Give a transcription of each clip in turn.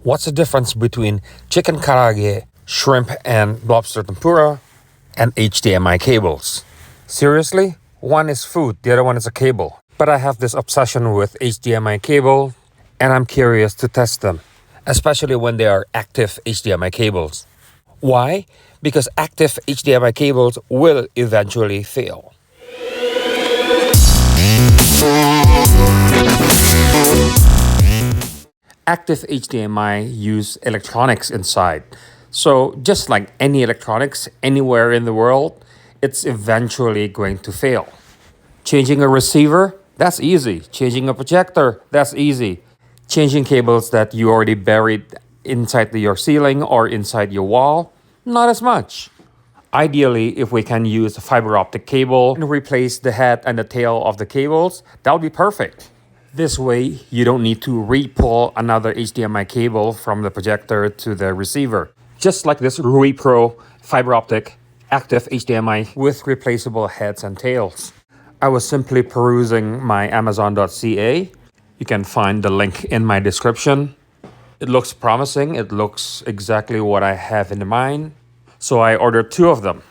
What's the difference between chicken karaage, shrimp and lobster tempura, and HDMI cables? Seriously? One is food, the other one is a cable. But I have this obsession with HDMI cable, and I'm curious to test them, especially when they are active HDMI cables. Why? Because active HDMI cables will eventually fail. Active HDMI use electronics inside. So just like any electronics anywhere in the world, it's eventually going to fail. Changing a receiver, that's easy. Changing a projector, that's easy. Changing cables that you already buried inside your ceiling or inside your wall, not as much. Ideally, if we can use a fiber optic cable and replace the head and the tail of the cables, that'll be perfect. This way, you don't need to re-pull another HDMI cable from the projector to the receiver. Just like this Ruipro fiber optic active HDMI with replaceable heads and tails. I was simply perusing my Amazon.ca. You can find the link in my description. It looks promising. It looks exactly what I have in mind. So I ordered 2 of them.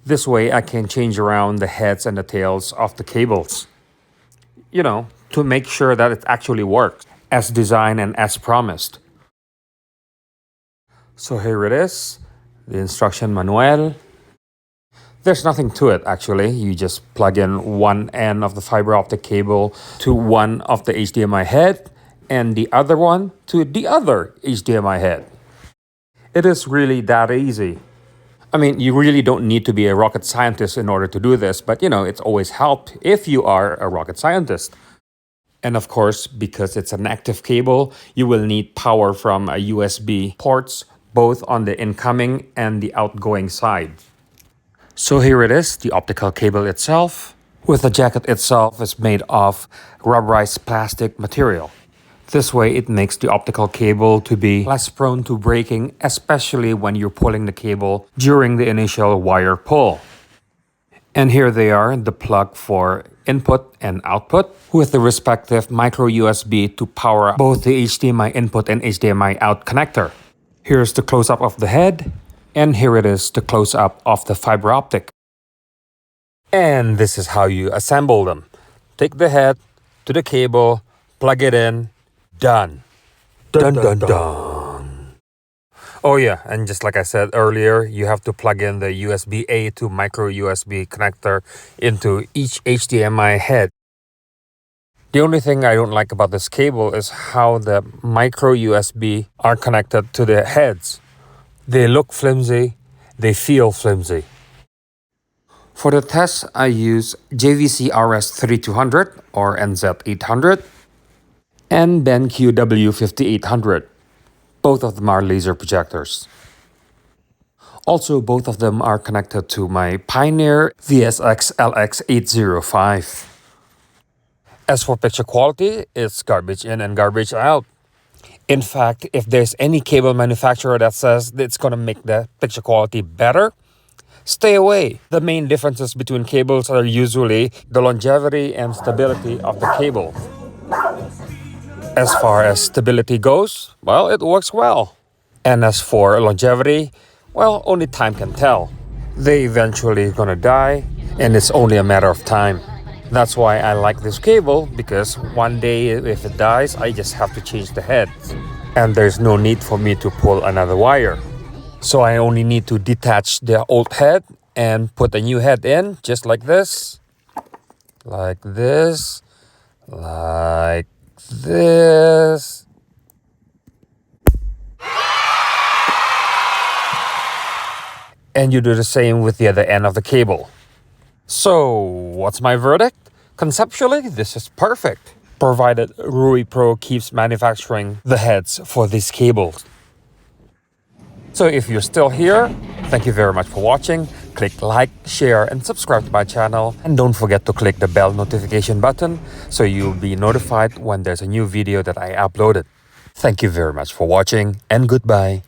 This way I can change around the heads and the tails of the cables. You know, to make sure that it actually works as designed and as promised. So here it is, the instruction manual. There's nothing to it actually. You just plug in one end of the fiber optic cable to one of the HDMI head and the other one to the other HDMI head. It is really that easy. I mean, you really don't need to be a rocket scientist in order to do this, but you know, it's always helped if you are a rocket scientist. And of course, because it's an active cable, you will need power from a USB ports, both on the incoming and the outgoing side. So here it is, the optical cable itself, with the jacket itself is made of rubberized plastic material. This way it makes the optical cable to be less prone to breaking, especially when you're pulling the cable during the initial wire pull. And here they are, the plug for input and output with the respective micro USB to power both the HDMI input and HDMI out connector. Here's the close-up of the head, and here it is, the close-up of the fiber optic. And this is how you assemble them. Take the head to the cable, plug it in, done. Dun dun dun. Oh yeah, and just like I said earlier, you have to plug in the USB-A to micro USB connector into each HDMI head. The only thing I don't like about this cable is how the micro USB are connected to the heads. They look flimsy, they feel flimsy. For the test, I use JVC RS3200 or NZ800 and BenQ W5800. Both of them are laser projectors. Also, both of them are connected to my Pioneer VSX LX805. As for picture quality, it's garbage in and garbage out. In fact, if there's any cable manufacturer that says it's going to make the picture quality better, stay away. The main differences between cables are usually the longevity and stability of the cable. As far as stability goes, well, it works well. And as for longevity, well, only time can tell. They eventually gonna die, and it's only a matter of time. That's why I like this cable, because one day if it dies, I just have to change the head. And there's no need for me to pull another wire. So I only need to detach the old head and put a new head in, just like this. Like this. Like this. And you do the same with the other end of the cable. So, what's my verdict? Conceptually, this is perfect, provided Ruipro keeps manufacturing the heads for these cables. So if you're still here, thank you very much for watching. Click like, share, and subscribe to my channel. And don't forget to click the bell notification button so you'll be notified when there's a new video that I uploaded. Thank you very much for watching, and goodbye.